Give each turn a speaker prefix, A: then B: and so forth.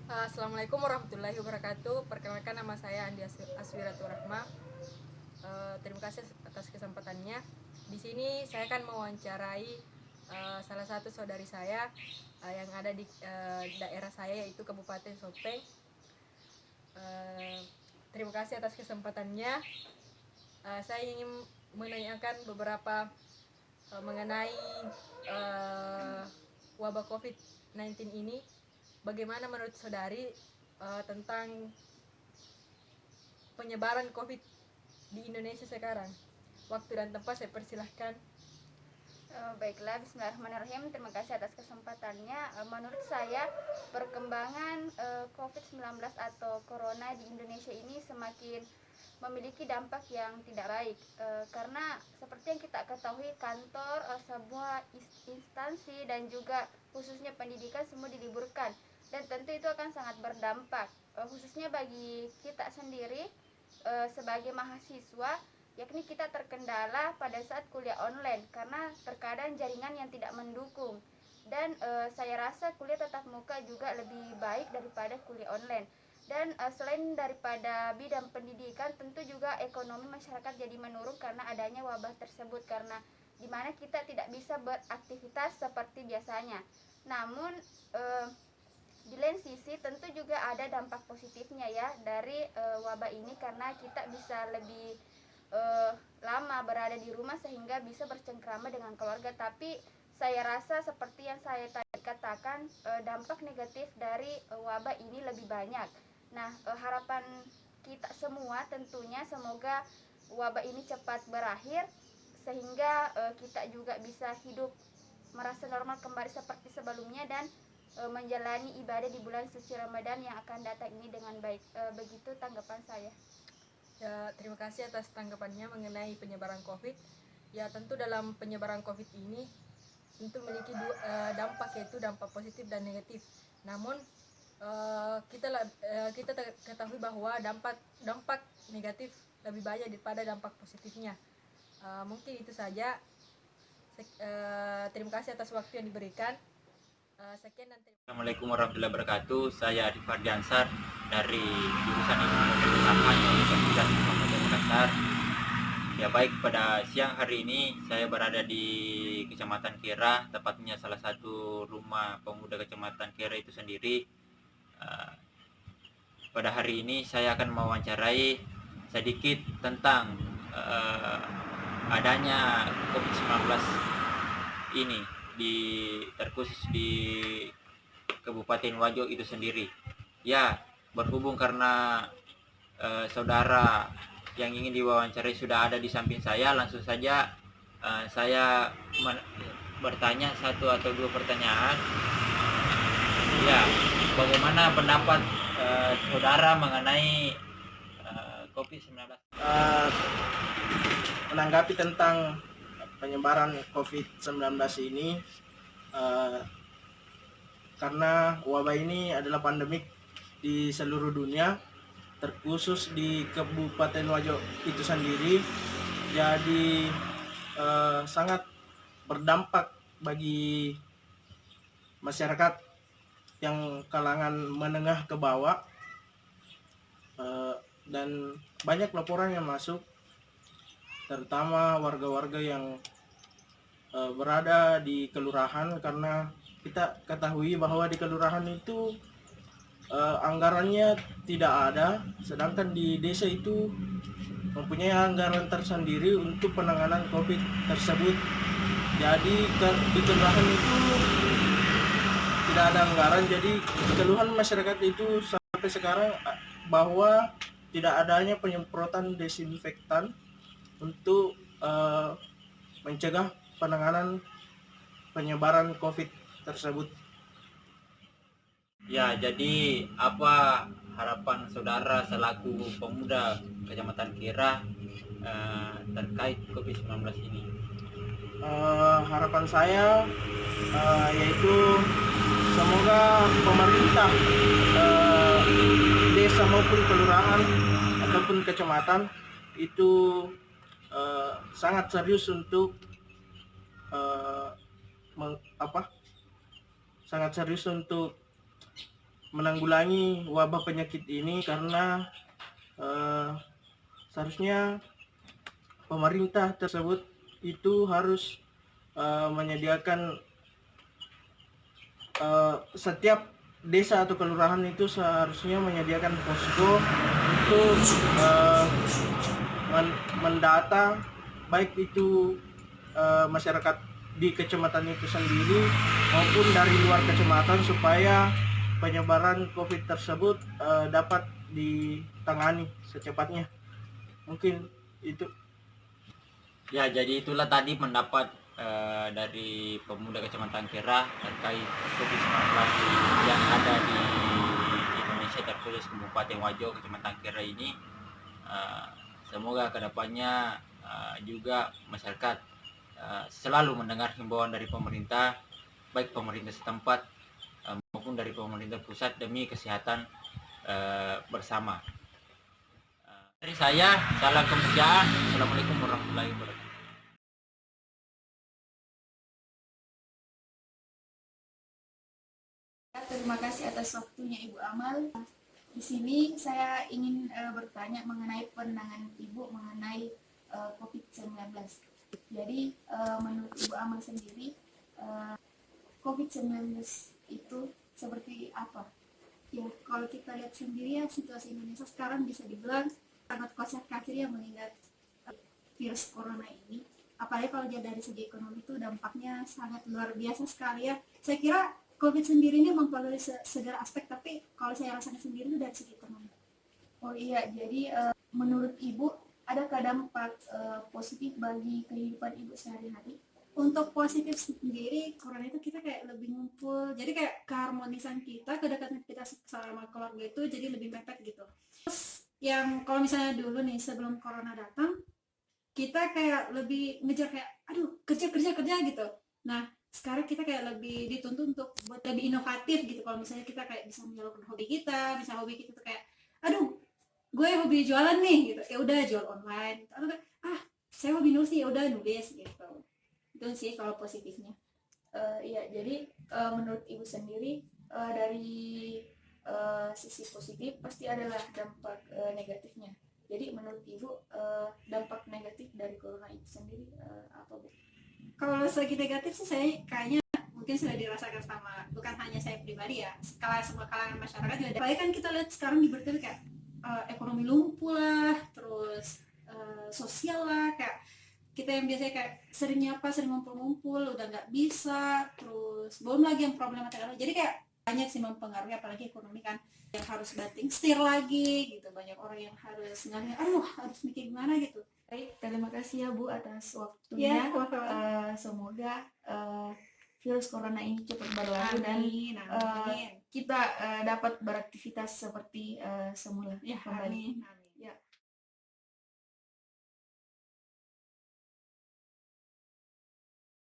A: Assalamualaikum warahmatullahi wabarakatuh. Perkenalkan, nama saya Andi Aswiratul Rahma. Terima kasih atas kesempatannya. Di sini saya akan mewawancarai salah satu saudari saya yang ada di daerah saya, yaitu Kabupaten Sopeng. Terima kasih atas kesempatannya. Saya ingin menanyakan beberapa mengenai wabah COVID-19 ini. Bagaimana menurut saudari tentang penyebaran COVID di Indonesia sekarang? Waktu dan tempat saya persilahkan.
B: Baiklah, bismillahirrahmanirrahim. Terima kasih atas kesempatannya. Menurut saya, perkembangan COVID-19 atau Corona di Indonesia ini semakin memiliki dampak yang tidak baik, karena seperti yang kita ketahui, kantor, sebuah instansi dan juga khususnya pendidikan semua diliburkan, dan tentu itu akan sangat berdampak, khususnya bagi kita sendiri sebagai mahasiswa, yakni kita terkendala pada saat kuliah online karena terkadang jaringan yang tidak mendukung. Dan saya rasa kuliah tatap muka juga lebih baik daripada kuliah online. Dan selain daripada bidang pendidikan, tentu juga ekonomi masyarakat jadi menurun karena adanya wabah tersebut, karena dimana kita tidak bisa beraktivitas seperti biasanya. Namun di lain sisi tentu juga ada dampak positifnya ya dari wabah ini, karena kita bisa lebih lama berada di rumah sehingga bisa bercengkrama dengan keluarga. Tapi saya rasa seperti yang saya tadi katakan, dampak negatif dari wabah ini lebih banyak. Nah, harapan kita semua tentunya semoga wabah ini cepat berakhir sehingga kita juga bisa hidup merasa normal kembali seperti sebelumnya, dan menjalani ibadah di bulan suci Ramadan yang akan datang ini dengan baik. Begitu tanggapan saya.
A: Ya, terima kasih atas tanggapannya mengenai penyebaran COVID. Ya, tentu dalam penyebaran COVID ini tentu memiliki dampak, yaitu dampak positif dan negatif. Namun kita ketahui bahwa dampak dampak negatif lebih banyak daripada dampak positifnya. Mungkin itu saja. Terima kasih atas waktu yang diberikan. Sekian dan terima kasih.
C: Assalamualaikum warahmatullahi wabarakatuh. Saya Arif Ardiansar dari jurusan Ilmu Pengetahuan Universitas Muhammadiyah Makassar. Ya baik, pada siang hari ini saya berada di Kecamatan Kera, tepatnya salah satu rumah pemuda Kecamatan Kera itu sendiri. Pada hari ini saya akan mewawancarai sedikit tentang adanya COVID-19 ini terkhusus di Kabupaten Wajo itu sendiri. Ya, berhubung karena saudara yang ingin diwawancarai sudah ada di samping saya, langsung saja saya bertanya satu atau dua pertanyaan. Ya, bagaimana pendapat saudara mengenai COVID-19?
D: Menanggapi tentang penyebaran COVID-19 ini, karena wabah ini adalah pandemik di seluruh dunia, terkhusus di Kabupaten Wajo itu sendiri, jadi sangat berdampak bagi masyarakat yang kalangan menengah ke bawah, dan banyak laporan yang masuk, terutama warga-warga yang berada di kelurahan, karena kita ketahui bahwa di kelurahan itu anggarannya tidak ada, sedangkan di desa itu mempunyai anggaran tersendiri untuk penanganan COVID tersebut. Jadi di kelurahan itu tidak ada anggaran, jadi keluhan masyarakat itu sampai sekarang bahwa tidak adanya penyemprotan desinfektan untuk mencegah penanganan penyebaran COVID tersebut.
C: Ya, jadi apa harapan saudara selaku pemuda Kecamatan Kera terkait COVID-19 ini?
D: Harapan saya yaitu semoga pemerintah desa maupun kelurahan ataupun kecamatan itu sangat serius untuk sangat serius untuk menanggulangi wabah penyakit ini, karena seharusnya pemerintah tersebut itu harus menyediakan setiap desa atau kelurahan itu seharusnya menyediakan posko untuk mendata baik itu masyarakat di kecamatan itu sendiri maupun dari luar kecamatan, supaya penyebaran COVID tersebut dapat ditangani secepatnya. Mungkin itu.
C: Ya, jadi itulah tadi pendapat dari pemuda Kecamatan Kera terkait COVID-19 yang ada di Indonesia, terkhusus Kabupaten Wajo, Kecamatan Kera ini. Semoga kedepannya juga masyarakat selalu mendengar himbauan dari pemerintah, baik pemerintah setempat maupun dari pemerintah pusat, demi kesehatan bersama. Dari saya, salam kemanusiaan. Assalamualaikum warahmatullahi wabarakatuh.
B: Terima kasih atas waktunya Ibu Amal. Di sini saya ingin bertanya mengenai pandangan Ibu mengenai COVID-19. Jadi menurut Ibu Amal sendiri, COVID-19 itu seperti apa? Ya, kalau kita lihat sendiri ya, situasi Indonesia sekarang bisa dibilang sangat kocar kacir ya mengingat virus corona ini. Apalagi kalau dari segi ekonomi itu dampaknya sangat luar biasa sekali ya. Saya kira COVID sendiri ini mempengaruhi segala aspek, tapi kalau saya rasakan sendiri itu dari segi ekonomi. Oh iya, jadi menurut Ibu adakah dampak positif bagi kehidupan Ibu sehari-hari? Untuk positif sendiri, corona itu kita kayak lebih ngumpul, jadi kayak keharmonisan kita, kedekatan kita sama keluarga itu jadi lebih mepet gitu. Terus yang kalau misalnya dulu nih sebelum corona datang, kita kayak lebih ngejar kayak aduh kerja gitu. Nah sekarang kita kayak lebih dituntut untuk buat lebih inovatif gitu. Kalau misalnya kita kayak bisa menyalurkan hobi kita, misalnya hobi kita tuh kayak aduh gue hobi jualan nih gitu, ya udah jual online. Atau saya hobi nulis, ya udah nulis gitu. Itu sih kalau positifnya. Iya, jadi menurut Ibu sendiri dari sisi positif pasti adalah dampak negatifnya. Jadi menurut Ibu dampak negatif dari corona itu sendiri apa Bu? Kalau segi negatif sih saya kayaknya mungkin sudah dirasakan sama bukan hanya saya pribadi ya, semua kalangan masyarakat juga. Apalagi kan kita lihat sekarang di berita kayak ekonomi lumpuh lah, terus sosial lah, kayak kita yang biasanya kayak sering ngumpul-ngumpul udah nggak bisa, terus belum lagi yang problematika. Jadi kayak banyak sih mempengaruhi, apalagi ekonomi kan yang harus banting setir lagi gitu, banyak orang yang harus harus mikir gimana gitu. Baik, terima kasih ya Bu atas waktunya. Semoga virus corona ini cepat berlalu dan kita dapat beraktivitas seperti semula kembali. Amin.